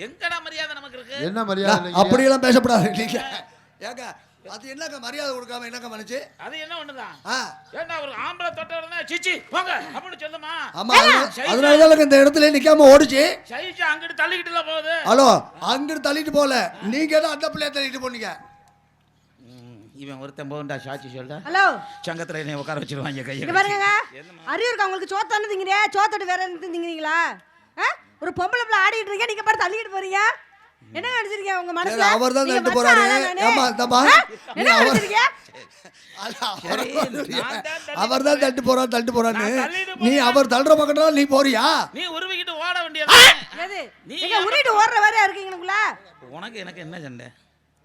எங்கடா மரியாதை நமக்கு இருக்கு? என்ன மரியாதை? அப்படியெல்லாம் பேசப்படாது நீங்க. ஏங்க அது என்னங்க மரியாதை கொடுக்காம என்னங்க பண்ணுச்சு? அது என்ன ஒண்ணுதான். ஏண்டா ஒரு ஆம்பளை தொட்ட உடனே சிச்சி போங்க அப்படின்னு சொல்லுமா? ஆமா, அதனாலதான் இந்த இடத்துல நிக்காம ஓடிச்சு. சைச்சு அங்கிட்டு தள்ளிக்கிட்டுல போகுது. ஹலோ, அங்கிட்டு தள்ளிட்டு போல, நீங்க தான் அந்த பிள்ளைய தள்ளிட்டு போனீங்க. இவன் ஒருத்தன் போண்டா சாட்சி சொல்ற. ஹலோ, சங்கத்துல என்ன உட்கார வச்சிருவாங்க கையை. இங்க பாருங்க, அறிவு இருக்கா உங்களுக்கு? சோத்தானு திங்கறே, சோத்தோட வேற என்ன திங்கறீங்களா? ஒரு பொம்பளை பிள்ளை ஆடிட்டு இருக்கே, நீங்க பாரு தள்ளிட்டு போறீங்க. என்ன நினைச்சிருக்கீங்க உங்க மனசுல? அவர் தான் தள்ளிட்டு போறாரு. ஏமா தப்பா? என்ன நினைச்சிருக்கீங்க? அவர் தான் தள்ளிட்டு போறான்னு நீ அவர் தள்ளுற பக்கத்துல நீ போறியா? நீ உருவிக்கிட்டு ஓட வேண்டியது. எது? நீங்க உருவிட்டு ஓடுற வரையா இருக்கீங்களுக்குள்ள? உனக்கு எனக்கு என்ன சண்டை?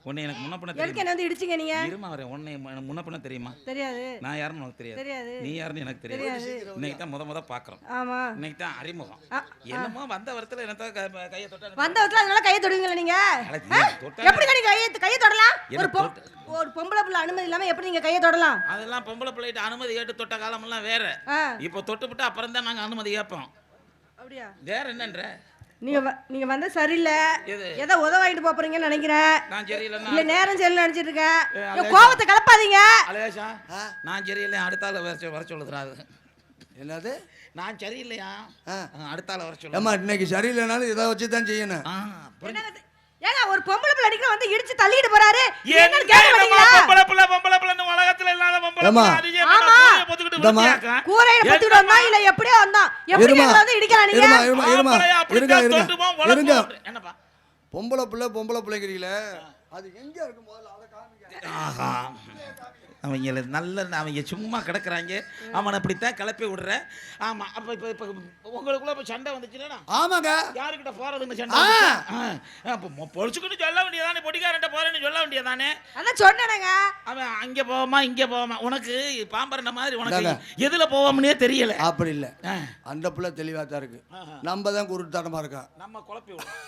உன்னை எனக்கு முன்ன பண்ண எதுக்கு என்ன வந்து இடிச்சீங்க நீங்க? இருமா வரேன். உன்னை முன்ன பண்ண தெரியுமா? தெரியாது. நான் யாருன்னு உனக்கு தெரியாது. நீ யாருன்னு எனக்கு தெரியாது. இன்னைக்கு தான் முத பாக்குறோம். ஆமா, இன்னைக்கு தான் அறிமுகம். என்னமோ வந்த வரத்துல என்ன கையை தொட்டா? வந்த வரத்துல அதனால கையை தொடுவீங்களா நீங்க? எப்படி நீங்க கையை தொடலாம்? ஒரு பொம்பளை பிள்ளை அனுமதி இல்லாம எப்படி நீங்க கையை தொடலாம்? அதெல்லாம் பொம்பளை பிள்ளைகிட்ட அனுமதி கேட்டு தொட்ட காலம் எல்லாம் வேற. இப்போ தொட்டுவிட்டு அப்புறம் தான் நாங்க அனுமதி கேட்போம். அப்படியா? வேற என்னன்ற? நீங்க வந்து சரியில்லை, ஏதோ உதவாயிட்டு போறீங்கன்னு நினைக்கிறேன். நான் சரியில்லை, இல்ல நேரம் சரியில்லை நினைச்சிட்டு இருக்கேன். கோபத்தை கலப்பாதீங்க. அலேஷா, நான் சரியில்லை, அடுத்தால வர சொல்லுறாரு. என்னது? நான் சரியில்லையா, அடுத்தால வர சொல்லு. ஏமா இன்னைக்கு சரியில்லைனாலும் இதை வச்சு தான் செய்யணும். ஏங்க ஒரு பொம்பளை பிள்ளை அடிக்கிற வந்து இடிச்சு தள்ளிட்டு போறாரு. என்னன்னு கேட்க மாட்டீங்களா? பொம்பளை பிள்ளை உலகத்துல இல்லாத பொம்பளை பிள்ளை அதிகே போட்டுக்கிட்டு விட்டியாக்க. கூரையில பத்திட்டு வந்தா இல்ல எப்படியோ வந்தா. எப்படி வந்து இடிக்கலாம் நீங்க? இருங்க. என்னப்பா? பொம்பளை பிள்ளைங்கிறீங்களே, அது எங்க இருக்கு முதல்ல அத காமிங்க. ஆஹா, அவங்க நல்ல அவங்க சும்மா கிடக்குறாங்க. அவனை அப்படித்தான் கிளப்பி விடுற. ஆமா, அப்ப இப்ப உங்களுக்குள்ள இப்ப சண்டை வந்துச்சுன்னா? ஆமாங்க. யாருக்கிட்ட போறதுன்னு சண்டை? பொழிச்சுக்கிட்டு சொல்ல வேண்டியதானே, பொடிக்காரன்ட்ட போறேன்னு சொல்ல வேண்டியதானே. அதான் சொன்னேங்க. அவன் அங்க போவாமா இங்க போவாமா. உனக்கு பாம்பரண்ட மாதிரி உனக்கு எதுல போவோம்னே தெரியல. அப்படி இல்ல, அந்த பிள்ளை தெளிவா தான் இருக்கு. நம்ம தான் குருட்டுத்தனமா இருக்கா. நம்ம குழப்பி விடுறோம்.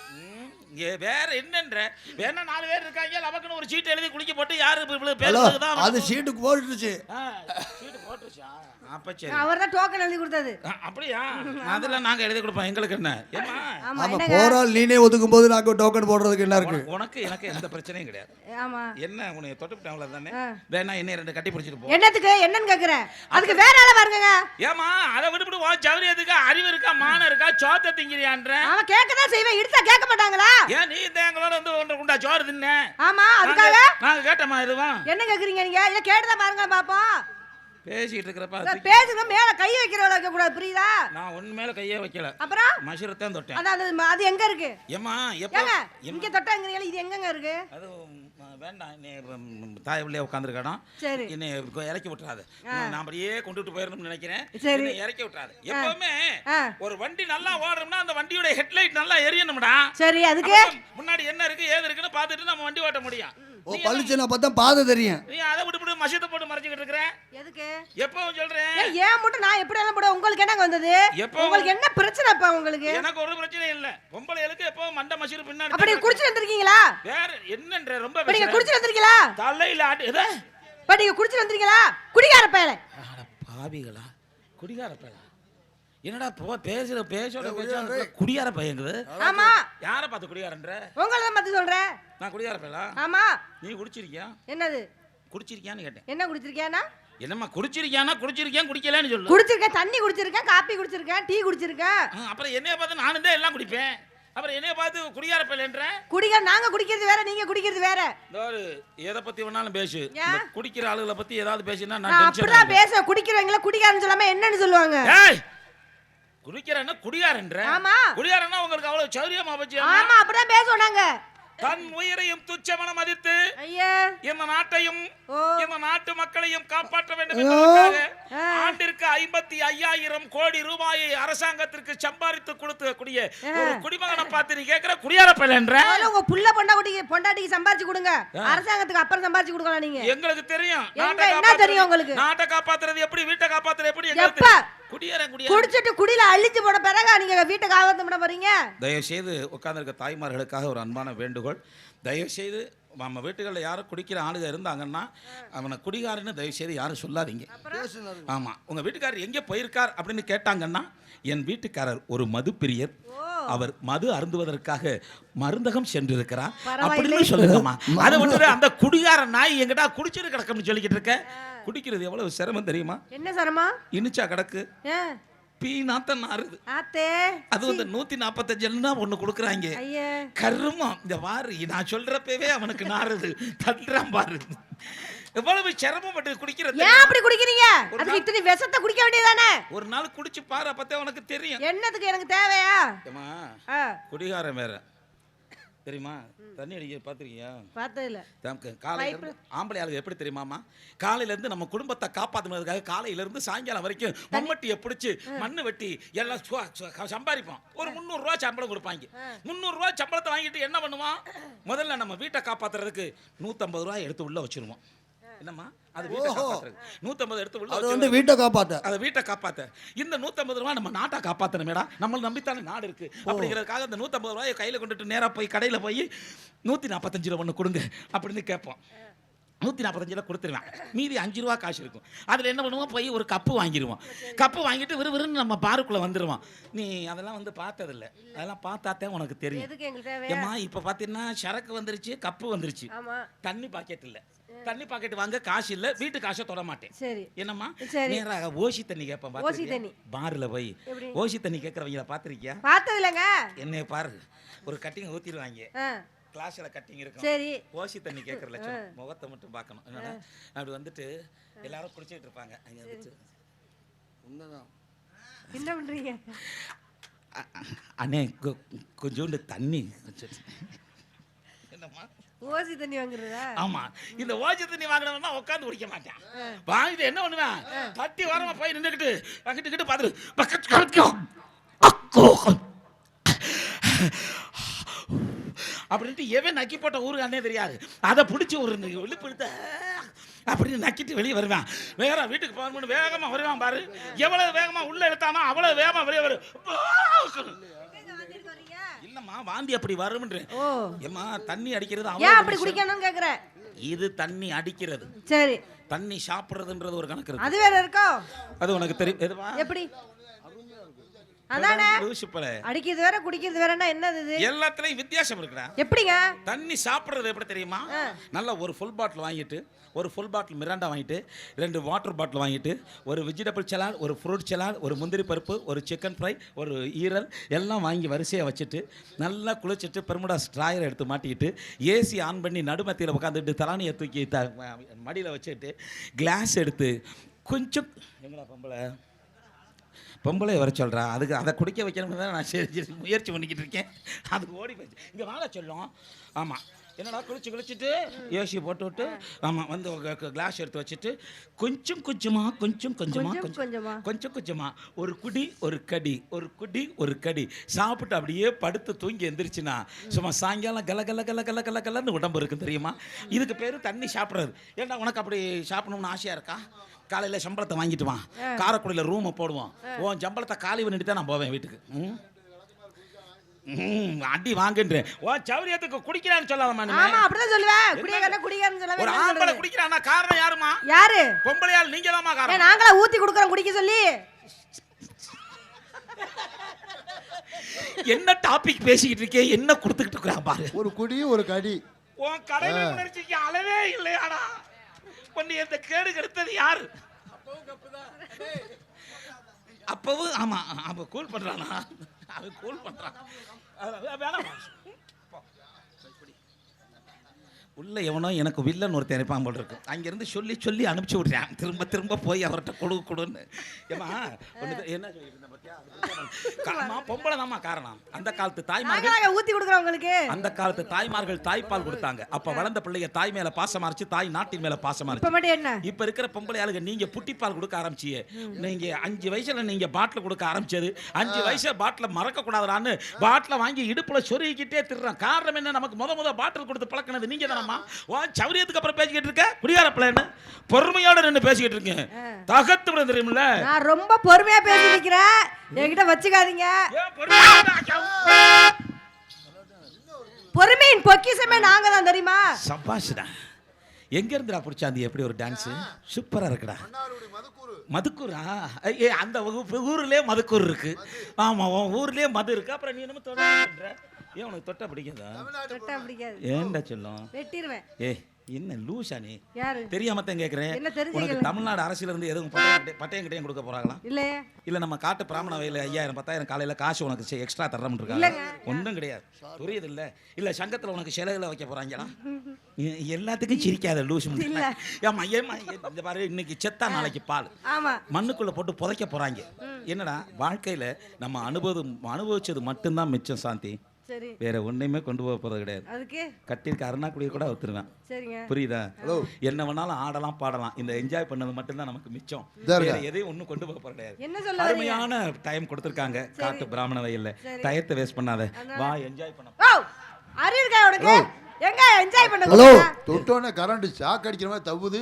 வேற என்னன்ற? வேணா 4 பேர் இருக்காங்க, நமக்குன்னு ஒரு சீட் எழுதி குளிக்க போட்டு யாரு பேசுறதுதான். அது சீட்டுக்கு போட்டுருச்சு. சீட்டு போட்டுருச்சா? அப்ப சரி, அவர் தான் டோக்கன் எழுதி கொடுத்தது. அப்படியா? அதெல்லாம் நாங்க எழுதி கொடுப்போம். எங்களுக்கு என்ன? ஆமா, போறால் நீனே ஒதுக்கும் போது நாங்க டோக்கன் போடுறதுக்கு என்ன இருக்கு? உனக்கு எனக்கு எந்த பிரச்சனையும் கிடையாது. ஆமா, என்ன உன்னை தொட்டுட்டாங்களா தானே? வேணா என்ன 2 கட்டி பிடிச்சிட்டு போ. என்னத்துக்கு? என்னன்னு கேக்குறேன். அதுக்கு வேற ஆள பாருங்க. ஏமா அதை விட்டுவிட்டு வா. ஜவுரியதுக்கு அறிவு இருக்கா, மானம் இருக்கா, சோத்த திங்கிறியான்ற? அவன் கேட்கதான் செய்வேன், இடிச்சா கேட்க மாட்டாங்களா? ஏன் நீ தேங்களோட வந்து ஒன்று குண்டா சோறு தின்ன? ஆமா, அதுக்காக நாங்க கேட்டமா இதுவா? என்ன கேக்குறீங்க நீங்க? இத கேட்டதா பாருங்க பாப்போம். பேசிட்டு இருக்கிறப்ப பேசுங்க, மேல கைய வைக்கிறவள வைக்க கூடாது, புரியுதா? நான் ஒண்ணு மேல கையே வைக்கல. அப்புறம் மஷிரத்தான் தொட்டேன். அது எங்க இருக்கு? ஏமா எப்ப இங்க தொட்டாங்கறீங்க, இது எங்கங்க இருக்கு? அது வேண்டாம், நீ தாய் பிள்ளைய உட்கார்ந்திருக்கணும். சரி, என்ன இறக்கி விட்டுறாத. நான் அப்படியே கொண்டுட்டு போயிரணும்னு நினைக்கிறேன். சரி, இறக்கி விட்டுறாத. எப்பவுமே ஒரு வண்டி நல்லா ஓடணும்னா அந்த வண்டியோட ஹெட்லைட் நல்லா எரியணும்டா. சரி, அதுக்கு முன்னாடி என்ன இருக்கு ஏது இருக்குன்னு பார்த்துட்டு நம்ம வண்டி ஓட்ட முடியும். ஓ, பளிச்சுனா பார்த்தா பாதை தெரியும். நீ அதை விட்டு மஷத்தை போட்டு மறைச்சிட்டு இருக்கற. எதுக்கு? எப்பவும் சொல்றேன். ஏன் மட்டும் நான் எப்படி எல்லாம் போட? உங்களுக்கு என்னங்க வந்தது? உங்களுக்கு என்ன பிரச்சனை இப்ப உங்களுக்கு? எனக்கு ஒரு பிரச்சனை இல்ல. பொம்பளைகளுக்கு எப்பவும் மண்ட மஷிரு பின்னாடி. அப்படி குடிச்சு வந்திருக்கீங்களா? வேற என்னன்ற? ரொம்ப நீங்க குடிச்சு வந்திருக்கீங்களா? தலையில ஆட்டு எத? நீங்க குடிச்சு வந்திருக்கீங்களா? குடிகார பயலே. அட பாவிகளா, குடிகார பயலே. என்னடா பேசோட குடியார பையங்குது. ஆமா, யாரை பார்த்து குடியாரன்ற? உங்களை தான் பார்த்து சொல்றேன். நான் குடியார பையலா? ஆமா. நீ குடிச்சிருக்கியா? என்னது குடிச்சிருக்கியான்னு கேட்டேன். என்ன குடிச்சிருக்கியானா? என்னம்மா குடிச்சிருக்கியானா? குடிச்சிருக்கேன் குடிக்கலன்னு சொல்லு. குடிச்சிருக்கேன், தண்ணி குடிச்சிருக்கேன், காபி குடிச்சிருக்கேன், டீ குடிச்சிருக்கேன். அப்புறம் என்னைய பார்த்து நானும் தான் எல்லாம் குடிப்பேன். அப்புறம் என்னைய பார்த்து குடியார பையலன்ற? குடிகார நாங்க குடிக்கிறது வேற, நீங்க குடிக்கிறது வேற. எதை பத்தி வேணாலும் பேசு. குடிக்கிற ஆளுகளை பத்தி ஏதாவது பேசினா நான் அப்படிதான் பேச. குடிக்கிறவங்கள குடிகாரன்னு சொல்லாம என்னன்னு சொல்லுவாங்க? குடிக்கிறன்னா குடியாரன்ற? ஆமா, குடியாரன்னா உங்களுக்கு அவ்வளவு சௌரியமா போச்சு. ஆமா, அப்படிதான் பேசுவோம் நாங்க. தன் உயிரையும் துச்சமன மதித்து இந்த நாட்டையும் இந்த நாட்டு மக்களையும் காப்பாற்ற வேண்டும் என்பதற்காக ஆண்டிற்கு 55,000 கோடி ரூபாயை அரசாங்கத்திற்கு சம்பாதித்து கொடுக்கக்கூடிய ஒரு குடிமகனை பார்த்து நீ கேட்கிற குடியார பையன்ற? உங்க புள்ள பொண்டாட்டிக்கு சம்பாதிச்சு கொடுங்க, அரசாங்கத்துக்கு அப்புறம் சம்பாதிச்சு கொடுக்கலாம். நீங்க எங்களுக்கு தெரியும். என்ன தெரியும் உங்களுக்கு? நாட்டை காப்பாத்துறது எப்படி, வீட்டை காப்பாத்துறது எப்படி? குடிச்சிட்டு குடியில அழிச்சு போட பிறகு நீங்க வீட்டை காப்பாத்த பண்ண போறீங்க? தயவு செய்து உட்கார்ந்திருக்க தாய்மார்களுக்காக ஒரு அன்பான வேண்டுகோள். தயவு செய்து நம்ம வீட்டுகளில் யாரும் குடிக்கிற ஆளுங்க இருந்தாங்கன்னா அவனை குடிகாரன்னு தயவு செய்து யாரும் சொல்லாதீங்க. ஆமாம், உங்கள் வீட்டுக்காரர் எங்கே போயிருக்கார் அப்படின்னு கேட்டாங்கன்னா என் வீட்டுக்காரர் ஒரு மது பிரியர், அவர் மது அருந்துவதற்காக மருந்தகம் சென்றிருக்கிறார் பரவாயில்லை. அப்படின்னு சொல்லுங்கம்மா. அதை விட்டு அந்த குடிகார நாய் எங்கடா குடிச்சிட்டு கிடக்கும்னு சொல்லிக்கிட்டு இருக்க. குடிக்கிறது எவ்வளவு சிரமம் தெரியுமா? என்ன சிரமம்? இனிச்சா கிடக்கு பீ நாத்தம் நாறுது. அது வந்து 145 ஒண்ணு கொடுக்குறாங்க. கருமம் இந்த வாரு நான் சொல்றப்பவே அவனுக்கு நாறுது தட்டுறான் பாரு. எவ்வளவு சிரமப்பட்டு குடிக்கிறது. ஏன் அப்படி குடிக்கிறீங்க? அதுக்கு இத்தனை விஷத்தை குடிக்க வேண்டியதானே? ஒரு நாள் குடிச்சு பாரு அப்பதான் உனக்கு தெரியும். என்னத்துக்கு எனக்கு தேவையா? குடிகாரன் வேற தெரியுமா? தண்ணி அடிக்க பாத்திருக்கியா? பார்த்ததில்ல. காலையில ஆம்பளை ஆளுங்க எப்படி தெரியுமாமா? காலையில இருந்து நம்ம குடும்பத்தை காப்பாத்துறதுக்காக காலையில இருந்து சாயங்காலம் வரைக்கும் மம்மட்டியை பிடிச்சி மண்ணு வெட்டி எல்லாம் சம்பாதிப்போம். ஒரு 300 ரூபாய் சம்பளம் கொடுப்பாங்க. 300 ரூபாய் சம்பளத்தை வாங்கிட்டு என்ன பண்ணுவான்? முதல்ல நம்ம வீட்டை காப்பாத்துறதுக்கு 150 ரூபாய் எடுத்து உள்ள வச்சிருவோம். என்னம்மா அது வீட்டை காப்பாத்துறது. 150 எடுத்து உள்ள அது வந்து வீட்டை காப்பாத்த. அதை வீட்டை காப்பாத்த. இந்த 150 ரூபாய் நம்ம நாட்டை காப்பாத்தணுமேடா. நம்மள நம்பித்தானே நாடு இருக்கு. அப்படிங்கிறதுக்காக அந்த 150 ரூபாயை கையில கொண்டுட்டு நேரா போய் கடையில போய் 145 ரூபா ஒன்று கொடுங்க அப்படின்னு கேட்போம். 145 கொடுத்துருவேன். மீதி 5 ரூபா காசு இருக்கும். அதில் என்ன பண்ணுவோம்? போய் ஒரு கப்பு வாங்கிடுவோம். கப்பு வாங்கிட்டு விறுவிறுன்னு நம்ம பாருக்குள்ளே வந்துடுவோம். நீ அதெல்லாம் வந்து பார்த்ததில்ல. அதெல்லாம் பார்த்தாத்தான் உனக்கு தெரியும். ஏம்மா இப்போ பார்த்தீங்கன்னா சரக்கு வந்துருச்சு, கப்பு வந்துருச்சு, தண்ணி பாக்கெட் இல்லை. தண்ணி பாக்கெட் வாங்க காசு இல்லை, வீட்டு காசை தொட மாட்டேன். சரி என்னம்மா? நேராக ஓசி தண்ணி கேட்பேன். பார்ல போய் ஓசி தண்ணி கேட்குறவங்கள பார்த்துருக்கியா? பார்த்ததில்லைங்க. என்னைய பாரு, ஒரு கட்டிங் ஊற்றிடுவாங்க. கிளாஸ்ல கட்டிங் இருக்கும். சரி ஓசி தண்ணி கேட்கற லட்சம் முகத்தை மட்டும் பார்க்கணும். என்னன்னா அப்படி வந்துட்டு எல்லாரும் குடிச்சிட்டு இருப்பாங்க. அங்க வந்துட்டு என்ன பண்றீங்க? அண்ணே கொஞ்சோண்டு தண்ணி. என்னம்மா ஓசி தண்ணி வாங்குறதா? ஆமா, இந்த ஓசி தண்ணி வாங்குறவனா உட்கார்ந்து குடிக்க மாட்டான். வாங்கிட்டு என்ன பண்ணுவேன்? கட்டி வரமா போய் நின்றுக்கிட்டு பக்கத்துக்கிட்டு பார்த்துட்டு அப்படின்ட்டு எவன் நக்கி போட்ட ஊருக்கு அண்ணே தெரியாது. அதை பிடிச்சி ஒரு விழுப்பிடுத்த அப்படின்னு நக்கிட்டு வெளியே வருவேன். வேற வீட்டுக்கு போகணும்னு வேகமா வருவான் பாரு. எவ்வளவு வேகமா உள்ள எடுத்தானோ அவ்வளவு வேகமா வெளியே வரும். இல்லம்மா வாந்தி அப்படி வரும்ன்றேன். ஏம்மா தண்ணி அடிக்கிறது ஏன் அப்படி குடிக்கணும்னு கேக்குறேன். இது தண்ணி அடிக்கிறது. சரி தண்ணி சாப்பிடுறதுன்றது ஒரு கணக்கு இருக்கு. அது வேற இருக்கோ? அது உனக்கு தெரியும். எதுவா எப்படி? அதானே அடிக்கிறது வேற குடிக்கிறது வேறன்னா என்னது இது? எல்லாத்துலயும் வித்தியாசம் இருக்குடா. எப்படிங்க? தண்ணி சாப்பிடுறது எப்படி தெரியுமா? நல்ல ஒரு ஃபுல் பாட்டில் வாங்கிட்டு, ஒரு ஃபுல் பாட்டில் மிராண்டா வாங்கிட்டு, 2 வாட்டர் பாட்டில் வாங்கிட்டு, ஒரு வெஜிடபிள் சலாட், ஒரு ஃப்ரூட் சலாட், ஒரு முந்திரி பருப்பு, ஒரு சிக்கன் ஃப்ரை, ஒரு ஈரல் எல்லாம் வாங்கி வரிசையாக வச்சுட்டு நல்லா குளிச்சுட்டு பெருமுடா ஸ்ட்ராயரை எடுத்து மாட்டிக்கிட்டு ஏசி ஆன் பண்ணி நடுமத்தியில் உட்காந்துட்டு தலானியை தூக்கி மடியில் வச்சுட்டு கிளாஸ் எடுத்து கொஞ்சம் எங்கடா பொம்பளை வர சொல்கிறா. அதுக்கு அதை குடிக்க வைக்கணும்னு தான் நான் சரி முயற்சி பண்ணிக்கிட்டு இருக்கேன். அதுக்கு ஓடி போயிடுச்சு. இங்கே வாழ சொல்லும். ஆமாம் என்னடா குளிச்சுட்டு ஏசி போட்டு விட்டு ஆமாம் வந்து கிளாஸ் எடுத்து வச்சுட்டு கொஞ்சம் கொஞ்சமாக ஒரு குடி ஒரு கடி சாப்பிட்டு அப்படியே படுத்து தூங்கி எந்திரிச்சுன்னா சும்மா சாயங்காலம் கலன்னு உடம்பு இருக்கு தெரியுமா? இதுக்கு பேர் தண்ணி சாப்பிட்றது. ஏன்னா உனக்கு அப்படி சாப்பிடணும்னு ஆசையாக இருக்கா? காலையில் சம்பளத்தை வாங்கிட்டு வான், காரைக்குடியில் ரூமை போடுவோம். உன் சம்பளத்தை காலி பண்ணிட்டு தான் நான் போவேன் வீட்டுக்கு. அடி வாங்குன்றேன். ஓ சௌரியத்துக்கு குடிக்கிறான்னு சொல்லாதம்மா. அப்படிதான் சொல்லுவேன். குடிக்கிறான்னு சொல்லுவேன். ஒரு ஆம்பளை குடிக்கிறான்னா காரணம் யாருமா? யாரு? பொம்பளையால் நீங்க தான்மா காரணம். நாங்களா ஊத்தி குடுக்குறோம் குடிக்க சொல்லி. என்ன டாபிக் பேசிக்கிட்டு இருக்கே, என்ன கொடுத்துக்கிட்டு இருக்கா பாரு. ஒரு குடி ஒரு கடி. உன் கடமை உணர்ச்சிக்கு அளவே இல்லையாடா. பண்ணி அந்த கேடு கெடுத்தது யாரு? அப்பவும் ஆமா அவ கூல் பண்றானா? அவன் கூல் பண்றான். வேணாம் உள்ள எவனோ எனக்கு வில்லன் ஒருத்தர் இருப்பான் போல் இருக்கு. அங்கிருந்து சொல்லி அனுப்பிச்சு விட்றேன். திரும்ப போய் அவர்கிட்ட கொடுன்னு. ஏமா என்ன சொல்லிட்டு பொம்பளை தான்மா காரணம். அந்த காலத்து தாய்மார்கள் ஊத்தி கொடுக்குறவங்களுக்கு அந்த காலத்து தாய்மார்கள் தாய்ப்பால் கொடுத்தாங்க. அப்ப வளர்ந்த பிள்ளைய தாய் மேல பாசமாரிச்சு, தாய் நாட்டின் மேல பாசமாரிச்சு. இப்ப இருக்கிற பொம்பளை ஆளுங்க நீங்க புட்டிப்பால் கொடுக்க ஆரம்பிச்சியே. நீங்க 5 வயசுல நீங்க பாட்டில் கொடுக்க ஆரம்பிச்சது 5 வயசுல பாட்டில் மறக்க கூடாதான்னு பாட்டில் வாங்கி இடுப்புல சொருகிக்கிட்டே திர்றான். காரணம் என்ன? நமக்கு முத பாட்டில் கொடுத்து பழக்கினது நீங்க தானம்மா. சௌரியத்துக்கு அப்புறம் பேசிக்கிட்டு இருக்க குடியார பிள்ளைன்னு பொறுமையோட நின்று பேசிக்கிட்டு இருக்கேன். தகத்து விட தெரியுமில்ல. நான் ரொம்ப பொறுமையா பேசி நிக்கிறேன். என்கிட்ட வச்சுக்காதீங்க. பொறுமையின் பொக்கிஷமே நாங்க தான் தெரியுமா? சபாஷ்டா. எங்க இருந்துடா பிடிச்சாந்தி எப்படி ஒரு டான்ஸ் சூப்பரா இருக்குடா. மதுக்கூரா? அந்த ஊர்லயே மதுக்கூர் இருக்கு. ஆமா, உன் ஊர்லயே மது இருக்கு. அப்புறம் நீ என்னமோ தொட பண்ற? ஏன் உனக்கு தொட்டா பிடிக்காதா? தொட்டா பிடிக்காது. ஏன்டா சொல்லும்? வெட்டிடுவேன். என்ன லூசா நீ? யாரு? தெரியாம தான் கேக்குறேன். உனக்கு தமிழ்நாடு அரசியல இருந்து எதுவும் பட்டயம் கிட்டயும் கொடுக்க போறாங்களா? இல்ல நம்ம காட்டு பிராமண வயல 5000 10,000 காலையில காசு உனக்கு எக்ஸ்ட்ரா தரணும் இருக்காங்க? ஒன்றும் கிடையாது. புரியுது இல்ல? இல்ல சங்கத்துல உனக்கு சிலைகளை வைக்க போறாங்களா? எல்லாத்துக்கும் சிரிக்காத லூசு. ஏமா இந்த பாரு, இன்னைக்கு செத்தா நாளைக்கு பால். மண்ணுக்குள்ள போட்டு புதைக்க போறாங்க. என்னடா வாழ்க்கையில நம்ம அனுபவிச்சது மட்டும்தான் மிச்சம் சாந்தி. வேற ஒண்ணுமே கொண்டு போக போறது கிடையாது. கட்டிருக்க அருணாக்குடியை கூட ஒத்துருவேன். புரியுதா? என்ன வேணாலும் ஆடலாம் பாடலாம். இந்த என்ஜாய் பண்ணது மட்டும்தான் நமக்கு மிச்சம். வேற எதையும் ஒண்ணும் கொண்டு போக போறது கிடையாது. அருமையான டைம் கொடுத்துருக்காங்க காட்டு பிராமண வயல்ல. டயத்தை வேஸ்ட் பண்ணாத, வா என்ஜாய் பண்ண. எங்க என்ஜாய் பண்ண? ஹலோ, தொட்டோனே கரண்ட் ஷாக் அடிக்கிற மாதிரி தவுது.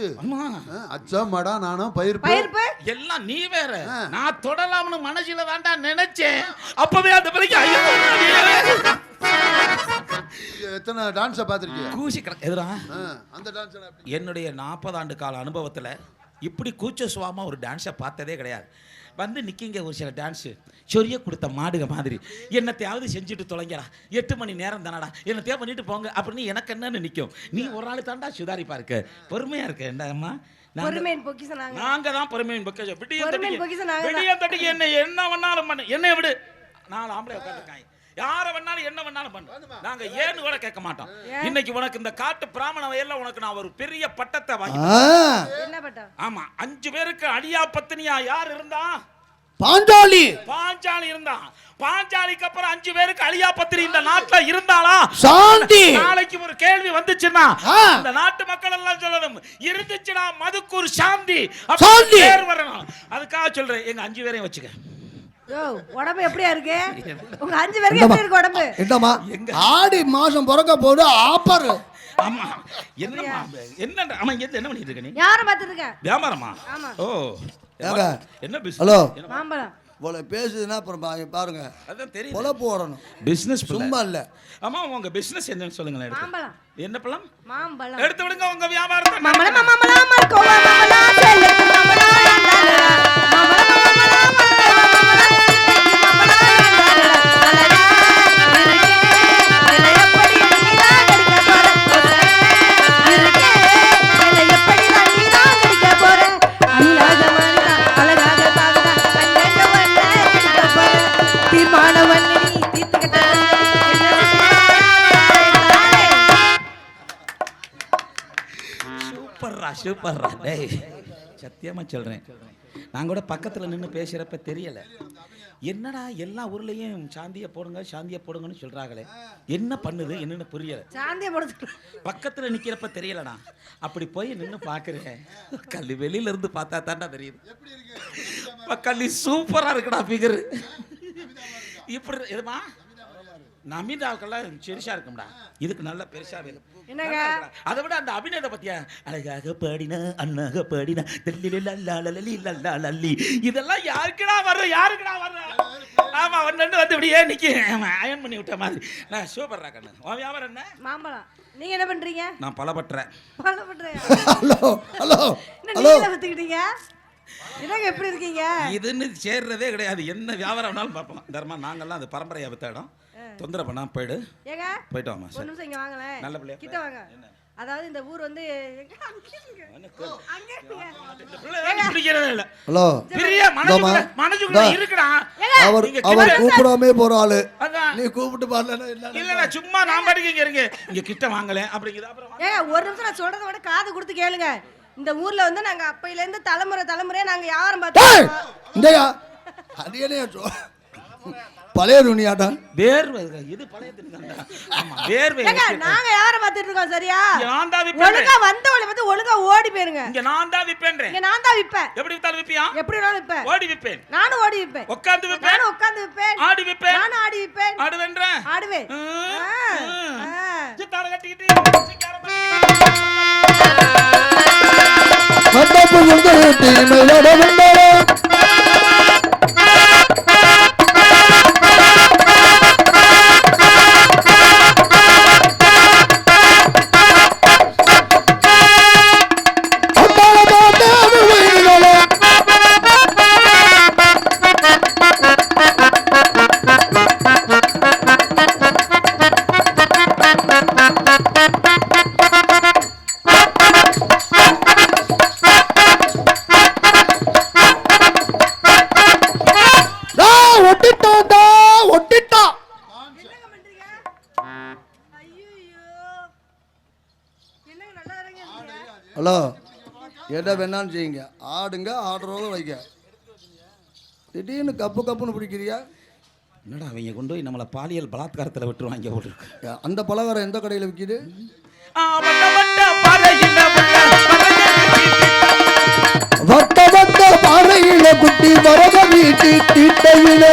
அச்சா மடா நானும் பயிர்ப்பு எல்லாம் நீ வேற. நான் தொடலாம்னு மனசுல தாண்டா நினைச்சேன். அப்பவே அந்த பிள்ளைக்கு எத்தனை டான்ஸை பார்த்துருக்கீங்க? கூசி எதுரா அந்த டான்ஸ்? என்னுடைய 40 ஆண்டு கால அனுபவத்துல இப்படி கூச்ச சுவாமா ஒரு டான்ஸை பார்த்ததே கிடையாது. வந்து நிற்கிங்க ஒரு சில டான்ஸு சொரிய கொடுத்த மாடுக மாதிரி. என்னத்தையாவது செஞ்சுட்டு தொலைங்கடா, 8 மணி நேரம் தானடா, என்னத்தையா பண்ணிட்டு போங்க அப்படின்னு எனக்கு என்னன்னு நிற்கும். நீ ஒரு ஆள் தாண்டா சுதாரிப்பா இருக்க, பொறுமையா இருக்க. என்னம்மா நாங்க தான் பொறுமையின் பொக்கிஷம். விடிய தட்டிக்கு என்ன வேணாலும் பண்ணு, என்னை விடு. 4 ஆம்பளை உட்காந்துருக்காங்க, யார வேணாலும் என்ன வேணாலும் பண்ணு. நாங்க ஏன்னு கூட கேட்க மாட்டோம். இன்னைக்கு உனக்கு இந்த காட்டு பிராமண வயல்ல உனக்கு நான் ஒரு பெரிய பட்டத்தை வாங்கி. என்ன பட்டம்? ஆமா, 5 பேருக்கு அடியா பத்தினியா யார் இருந்தா? பாஞ்சாலி இருந்தான். பாஞ்சாலிக்கு அப்புறம் 5 பேருக்கு அழியா பத்திரி இந்த நாட்டுல இருந்தாளா? சாந்தி. நாளைக்கு ஒரு கேள்வி வந்துச்சுன்னா இந்த நாட்டு மக்கள் எல்லாம் சொல்லணும், இருந்துச்சுன்னா மதுக்கூர் சாந்தி பேர் வரணும். அதுக்காக சொல்றேன், எங்க 5 பேரையும் வச்சுக்க. உடம்பு எப்படியா இருக்கு? உங்க 5 பேருக்கு எப்படி இருக்கு உடம்பு? என்னமா ஆடி மாசம் பிறக்க போது ஆப்பர். ஆமா, என்னமா என்ன? ஆமா, என்ன பண்ணிட்டு இருக்க நீ? யாரை பார்த்துட்டு இருக்க? வியாபாரமா? ஓ, என்ன பிசினஸ்? ஹலோ, மாம்பழம் போல பேசுதுன்னா அப்புறம் பாருங்க, அதான் தெரியும். பொழப்பு வரணும், பிசினஸ் சும்மா இல்ல. ஆமா, உங்க பிசினஸ் என்னன்னு சொல்லுங்களேன். மாம்பழம். என்ன பழம்? மாம்பழம். எடுத்து விடுங்க உங்க வியாபாரத்தை. மாம்பழம் மாம்பழம் மர்கோவா மாம்பழம் செல்ல மாம்பழம் சூப்பர்ரா. டேய், சத்தியமா சொல்றேன், நான் கூட பக்கத்துல நின்று பேசுறப்ப தெரியல. என்னடா எல்லா ஊர்லயும் சாந்தியை போடுங்கன்னு சொல்றாங்களே, என்ன பண்ணுது என்னன்னு புரியல. சாந்தியை போடுது பக்கத்துல நிக்கிறப்ப தெரியலடா, அப்படி போய் நின்று பாக்குறேன். கல்லி வெளியில இருந்து பார்த்தா தாண்டா தெரியுது. கல்லி சூப்பரா இருக்குடா ஃபிகர். இப்படி எதுமா நமிதாவுக்கெல்லாம் பெருசா இருக்கும்டா, இதுக்கு நல்ல பெருசா வேணும். அதை விட அந்த அபிநயத்தை பத்தியா, அழகாக பாடினா அண்ணாக பாடினா லல்லி, இதெல்லாம் யாருக்குடா வர்ற? ஆமா, ஒன்னு வந்து இப்படியே நிக்க அயன் பண்ணி விட்ட மாதிரி. நான் சூப்பர்ரா கண்ணு. உன் வியாபாரம் என்ன? மாம்பழம். நீங்க என்ன பண்றீங்க? நான் பலபட்றேன். ஹலோ வித்துக்கிட்டீங்க? என்னங்க எப்படி இருக்கீங்க? இதுன்னு சேர்றதே கிடையாது, என்ன வியாபாரம்னாலும் பார்ப்போம். தர்மா நாங்கெல்லாம் அது பரம்பரையா வித்த இடம். தொந்தரவு பண்ணா போயிடு. ஏங்க போயிட்டு வாமா. ஒரு நிமிஷம் இங்க வாங்களே. நல்ல பிள்ளையா கிட்ட வாங்க. அதாவது இந்த ஊர் வந்து ஹலோ, பெரிய மனசுக்குள்ள இருக்குடா. அவர் கூப்பிடாமே போற ஆளு, நீ கூப்பிட்டு பாரல. இல்ல சும்மா நான் பாட்டுக்கு இங்க இருங்க, இங்க கிட்ட வாங்கல அப்படிங்கறது. அப்புறம் ஏங்க ஒரு நிமிஷம் நான் சொல்றத விட காது கொடுத்து கேளுங்க. இந்த ஊர்ல வந்து நாங்க அப்பையில இருந்து தலைமுறையா நாங்க யாரும் பார்த்தோம். இந்தயா அடியனே பழைய துணியாடா, வேர்வை இது பழைய துணிதான்டா. ஆமா, வேர்வை. நாங்க யாரை பார்த்துட்டு இருக்கோம் சரியா? நான் தான் விப்பேன். ஒழுங்கா வந்தவளை வந்து ஒழுங்கா ஓடி போயிருங்க. இங்க நான் தான் விப்பேன்றேன். இங்க நான் தான் விப்பேன். எப்படி வித்தாலும் விப்பியா? எப்படி வேணாலும் விப்பேன். ஓடி விப்பேன். நானும் ஓடி விப்பேன். உட்கார்ந்து விப்பேன். நானும் உட்கார்ந்து விப்பேன். ஆடி விப்பேன். நானும் ஆடி விப்பேன். ஆடுவேன்றேன். ஆடுவேன். சித்தார கட்டிக்கிட்டு மத்தப்பு குந்தேட்டி மேலட வந்தா ஹலோ, எதை வேணாலும் செய்யுங்க, ஆடுங்க, ஆடுறத வைங்க. திடீர்னு கப்புன்னு பிடிக்கிறியா? என்னடா அவங்க கொண்டு போய் நம்மளை பாலியல் பலாத்காரத்தில் விட்டுருவாங்க போல இருக்கு. அந்த பலகாரம் எந்த கடையில் விற்கிது? வட்ட வட்ட பாறையில குட்டி வரக வீட்டி தீட்டையில.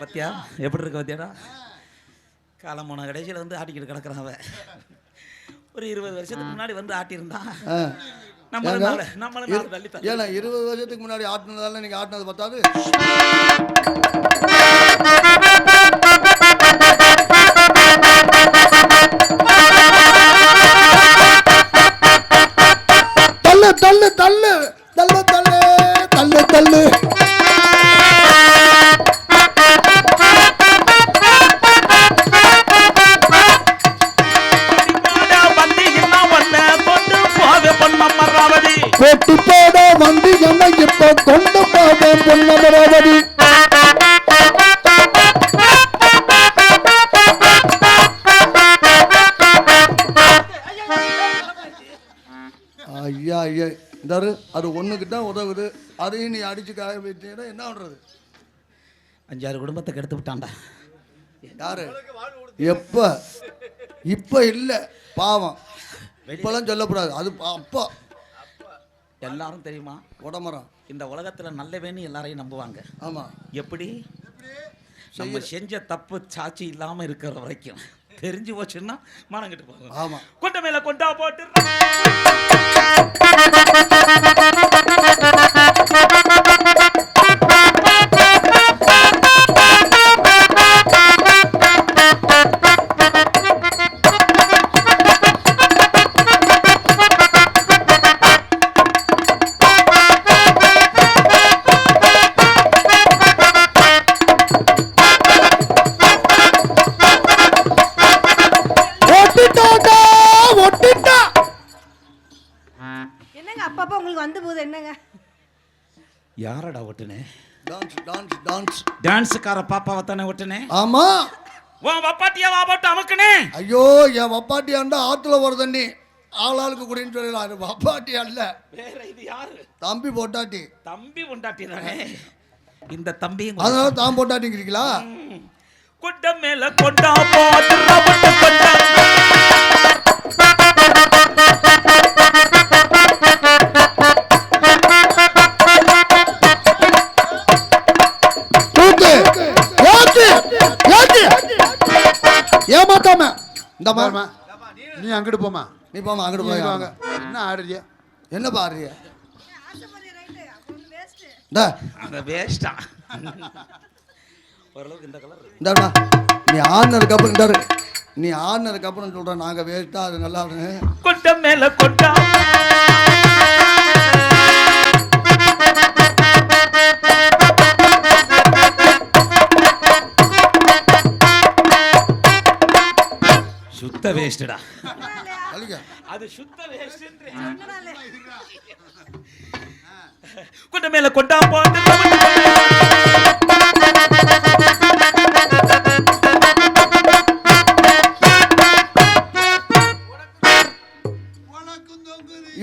பத்தியா எப்படி இருக்க பத்தியாடா? காலம் போன கடைசியில் வந்து ஆட்டிக்கிட்டு கிடக்குறான் அவன். ஒரு 20 வருஷத்துக்கு முன்னாடி வந்து ஆட்டியிருந்தான். நம்மளும் தள்ளி தள்ளி. ஏன்னா 20 வருஷத்துக்கு முன்னாடி ஆட்டினதால நீங்க ஆட்டினது பத்தாது. தள்ளு தள்ளு தள்ளு தள்ளு தள்ளு தள்ளு தள்ளு. கொட்டி போட வந்து என்ன இப்ப கொண்டு போட பொன்னமராவதி. ஐயா ஐயா இந்தாரு, அது ஒண்ணுக்கு தான் உதவுது. அதையும் நீ அடிச்சு காய வைத்தீங்கன்னா என்ன பண்றது? 5-6 குடும்பத்தை கெடுத்து விட்டான்டா. யாரு? எப்ப? இப்ப இல்ல, பாவம். இப்பெல்லாம் சொல்லக்கூடாது, அது அப்பா. எல்லாரும் தெரியுமா உடமரம் இந்த உலகத்துல நல்லவேன்னு எல்லாரையும் நம்புவாங்க. ஆமா. எப்படி? நம்ம செஞ்ச தப்பு சாட்சி இல்லாம இருக்கிற வரைக்கும். தெரிஞ்சு போச்சுன்னா மனம் கெட்டு போகும். ஆமா. கொண்ட மேல கொண்டா போட்டு யாரடா ஒட்டுனே? டான்ஸ் டான்ஸ் டான்ஸ் டான்ஸ்கார பாப்பாவை தானே ஒட்டுனே? ஆமா. வா வப்பாட்டியா வா போட்டு அமுக்குனே. ஐயோ, என் வப்பாட்டியாண்டா ஆத்துல ஒரு தண்ணி ஆளாளுக்கு குடின்னு சொல்லலாம். வப்பாட்டி அல்ல, வேற இது யாரு? தம்பி பொட்டாட்டி. தம்பி பொண்டாட்டி தானே இந்த தம்பி. அதனால தான் பொட்டாட்டிங்கிறீங்களா? கொண்ட மேல கொண்டா போட்டு ரபட்டு கொண்டா. ஏமாத்தாம இந்த பாருமா, நீ அங்கிட்டு போமா. நீ போமா, அங்கிட்டு போய் வாங்க. என்ன ஆடுறிய? என்ன பாடுறிய? அந்த வேஸ்டா ஓரளவுக்கு இந்த கலர். இந்தாடா, நீ ஆடினதுக்கு அப்புறம் இந்தாரு, நீ ஆடினதுக்கு அப்புறம் சொல்கிறேன் நாங்கள் வேஸ்ட்டாக அது நல்லா கொண்ட மேல கொண்டா. சுத்த வேஸ்டடா. அது சுத்த வேஸ்ட். கொண்ட மேல கொண்டா போட்டு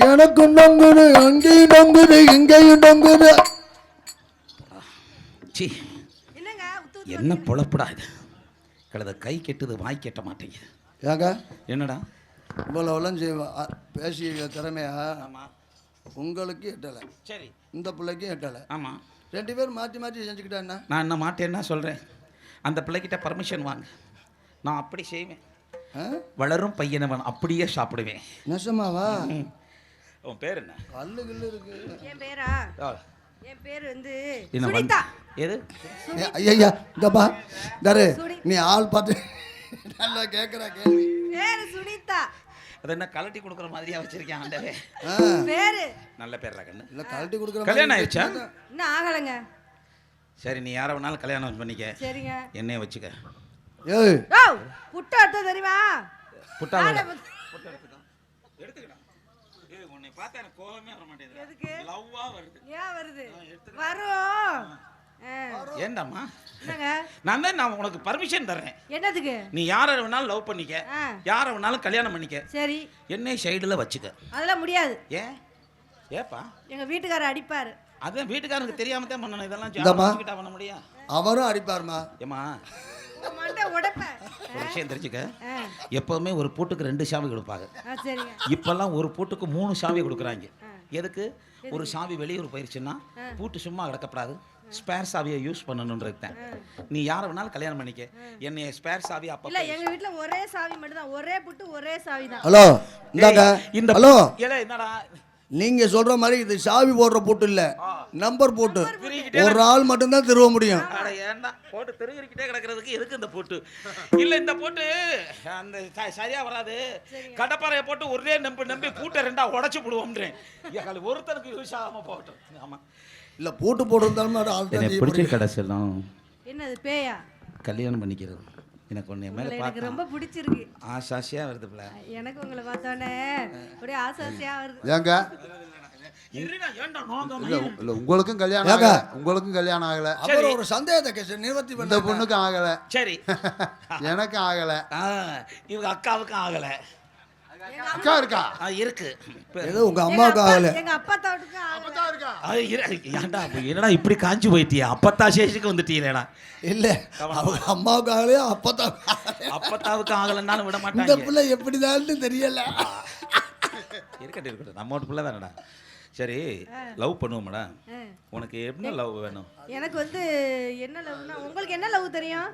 எனக்கும் நொங்குது, அங்கேயும் நொங்குது, இங்கேயும் நொங்குது. என்ன பொழப்புடா இது? கழுத கை கெட்டுது, வாய் கெட்ட மாட்டேங்குது. ஏங்க என்னடா இவ்வளோலாம் செய்வேன் பேசி திறமையா? ஆமாம். உங்களுக்கு எட்டலை, சரி, இந்த பிள்ளைக்கும் எட்டலை. ஆமாம், 2 பேரும் மாற்றி மாற்றி செஞ்சுக்கிட்டா என்ன? நான் என்ன மாட்டேன்னா சொல்கிறேன். அந்த பிள்ளைகிட்ட பர்மிஷன் வாங்க, நான் அப்படி செய்வேன். வளரும் பையனவன் அப்படியே சாப்பிடுவேன். நெசமாவா? உன் பேர் என்ன? கல்லு கில்லு இருக்கு. என் பேரா? என் பேர் வந்து என்ன? சுனிதா. எது? ஐயா இந்தப்பா தரு, நீ ஆள் பார்த்து நல்லா கேட்குற கேள்வி. பேரு சுனிதா. அது என்ன கலட்டி கொடுக்குற மாதிரியா வச்சிருக்கேன் ஆண்டவே? பேரு நல்ல பேர்ரா கண்ணு. இல்ல கலட்டி கொடுக்குற. கல்யாணம் ஆயிடுச்சா? இன்னும் ஆகலங்க. சரி, நீ யாரை வேணாலும் கல்யாணம் பண்ணிக்க. சரிங்க. என்னைய வச்சுக்க. ஏய் ஓ புட்டா எடுத்து தெரியுமா? புட்டா எடுத்துக்கடா. ஏய், உன்னை பார்த்தா எனக்கு கோவமே வர மாட்டேங்குது. எதுக்கு? லவ்வா வருது. ஏன் வருது? வரும். ஏண்டாம்மா நான் உனக்கு பர்மிஷன் தர்றேன். என்னதுக்கு? நீ யாரை வேணாலும் லவ் பண்ணிக்க, யாரை வேணாலும் கல்யாணம் பண்ணிக்க, சரி. என்னை சைடுல வச்சுக்க. அதெல்லாம் முடியாது. ஏப்பா? எங்க வீட்டுக்காரர் அடிப்பாரு. அதான் வீட்டுக்காரருக்கு தெரியாம தான் பண்ணணும். இதெல்லாம் பண்ண முடியும். அவரும் அடிப்பாருமா. ஏமா ஒரு விஷயம் தெரிஞ்சுக்க, எப்பவுமே ஒரு பூட்டுக்கு 2 சாவி கொடுப்பாங்க. இப்பெல்லாம் ஒரு பூட்டுக்கு 3 சாவி கொடுக்குறாங்க. எதுக்கு? ஒரு சாவி வெளியூர் போயிருச்சுன்னா பூட்டு சும்மா கிடக்கப்படாது, ஸ்பேர் சாவியை யூஸ் பண்ணணும்ன்றது தான். நீ யாரை வேணாலும் கல்யாணம் பண்ணிக்க, என்னைய ஸ்பேர் சாவி அப்ப இல்ல. எங்க வீட்ல ஒரே சாவி மட்டும் தான், ஒரே பூட்டு ஒரே சாவி தான். ஹலோ இந்தாங்க. இந்த ஹலோ என்னடா நீங்க சொல்ற மாதிரி இது சாவி போடுற பூட்டு இல்ல, நம்பர் போட்டு. ஒரு ஆள் மட்டும் தான் திருவ முடியும். ஏன்டா போட்டு திருகிக்கிட்டே கிடக்கிறதுக்கு எதுக்கு இந்த போட்டு? இல்ல இந்த போட்டு அந்த சரியா வராது. கடப்பாறையை போட்டு ஒரே நம்பி பூட்டை 2ஆ உடைச்சு போடுவோம்ன்றேன். ஒருத்தனுக்கு யூஸ் ஆகாம போகட்டும். ஆமா இல்ல பூட்டு போடுறதாலும் பிடிச்ச கடைசியெல்லாம் என்னது பேயா கல்யாணம் பண்ணிக்கிறது. எனக்கு ஒண்ணு மேல எனக்கு ரொம்ப பிடிச்சிருக்கு. ஆசாசியா வருதுல. எனக்கு உங்களை பார்த்தோன்னே ஒரே ஆசாசியா வருது. ஏங்க இல்ல உங்களுக்கும் கல்யாணம் ஆகல, உங்களுக்கும் கல்யாணம் ஆகல. அப்புறம் ஒரு சந்தேகத்தை நிவர்த்தி பண்ண. இந்த பொண்ணுக்கும் ஆகல, சரி. எனக்கும் ஆகல, இவங்க அக்காவுக்கும் ஆகல. அக்கா இருக்கா? இருக்கு. ஏதோ உங்க அம்மாவுக்கு ஆகல, எங்க அப்பா தாட்டுக்கு ஆகல. ஏன்டா என்னடா இப்படி காஞ்சு போயிட்டியா? அப்பத்தா சேஷுக்கு வந்துட்டீங்களேடா. இல்ல அவங்க அம்மாவுக்கு ஆகலையா அப்பத்தாவுக்கு ஆகலன்னாலும் விட மாட்டாங்க. இந்த பிள்ளை எப்படிதான் தெரியல. இருக்கட்டும் நம்ம ஒரு பிள்ளை தானடா. சரி லவ் பண்ணுவோம்டா. உனக்கு என்ன லவ் வேணும்? எனக்கு வந்து என்ன லவ்னா, உங்களுக்கு என்ன லவ் தெரியும்?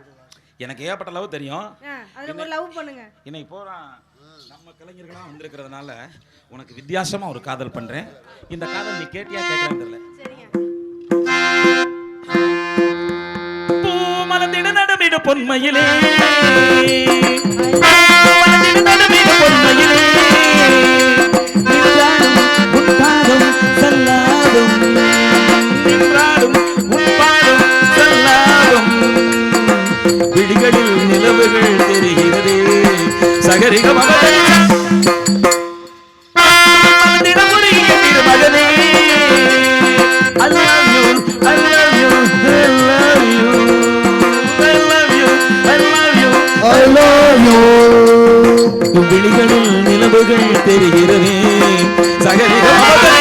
எனக்கு ஏகப்பட்ட லவ் தெரியும். அதுல ஒரு லவ் பண்ணுங்க. இன்னைக்கு போறான் நம்ம கலைஞர்களாம் வந்திருக்கிறதுனால உனக்கு வித்தியாசமா ஒரு காதல் பண்றேன். இந்த காதல் நீ கேட்டியா கேட்கலாம் தெரியல. சரிங்க. பூ மலர்ந்திட நடமிட பொன்மையிலே, மலர்ந்திட நடமிட பொன்மையிலே, உன்பாடும் சல்லாடும், நின்றாடும் உன்பாடும் சல்லாடும், விழிகளில் நிலவுகள் தெரிகிறதே சகரிக மகனே, தினமுறைய திருமகனே. I love you, I love you, I love you, I love you, I love you, I love you. விழிகளில் நிலவுகள் தெரிகிறதே சகரிக மகனே.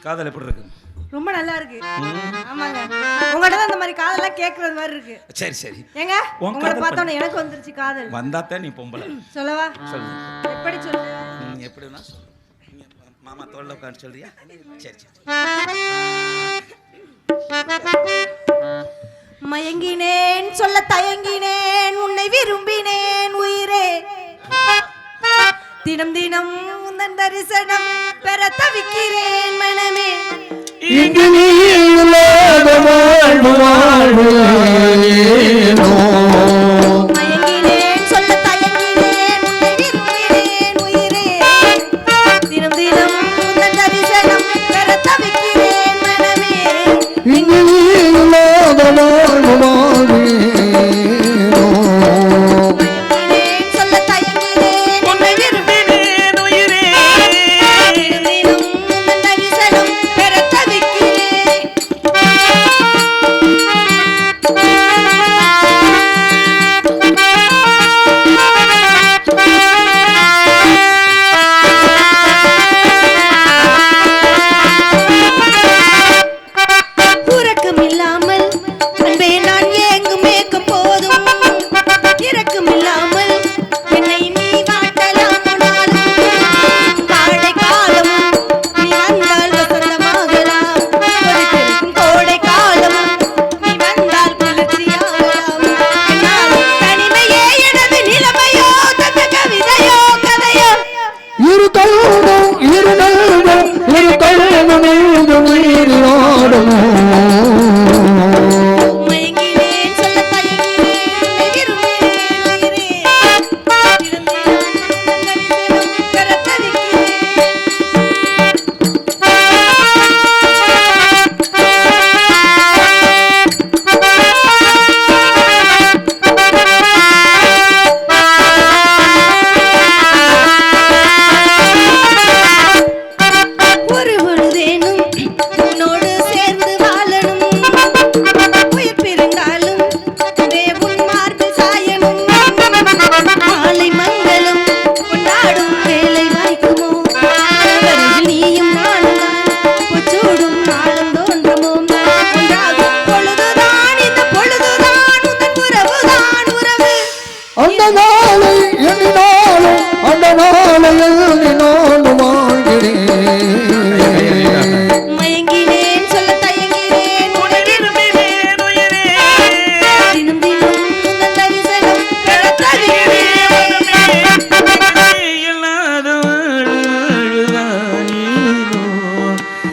காதல் எப்படி இருக்கு? ரொம்ப நல்லா இருக்கு. ஆமாங்க, உங்கள்ட்ட தான் இந்த மாதிரி காதெல்லாம் கேட்கறது மாதிரி இருக்கு. சரி சரி. ஏங்க உங்களை பார்த்தோன்னே எனக்கு வந்துருச்சு காதல். வந்தாத்தான் நீ பொம்பளை. சொல்லவா? சொல்லு. எப்படி சொல்லு? எப்படின்னா மாமா தோல்ல உட்காந்து சொல்றியா? சரி சரி. மயங்கினேன் சொல்ல தயங்கினேன், உன்னை விரும்பினேன் தினம் தினம் உந்தன் தரிசனம் பெற தவிக்கிறேன் மனமே. இங்கு நீ இல்லாத வாழ்வு வாழ்வு ஏனோ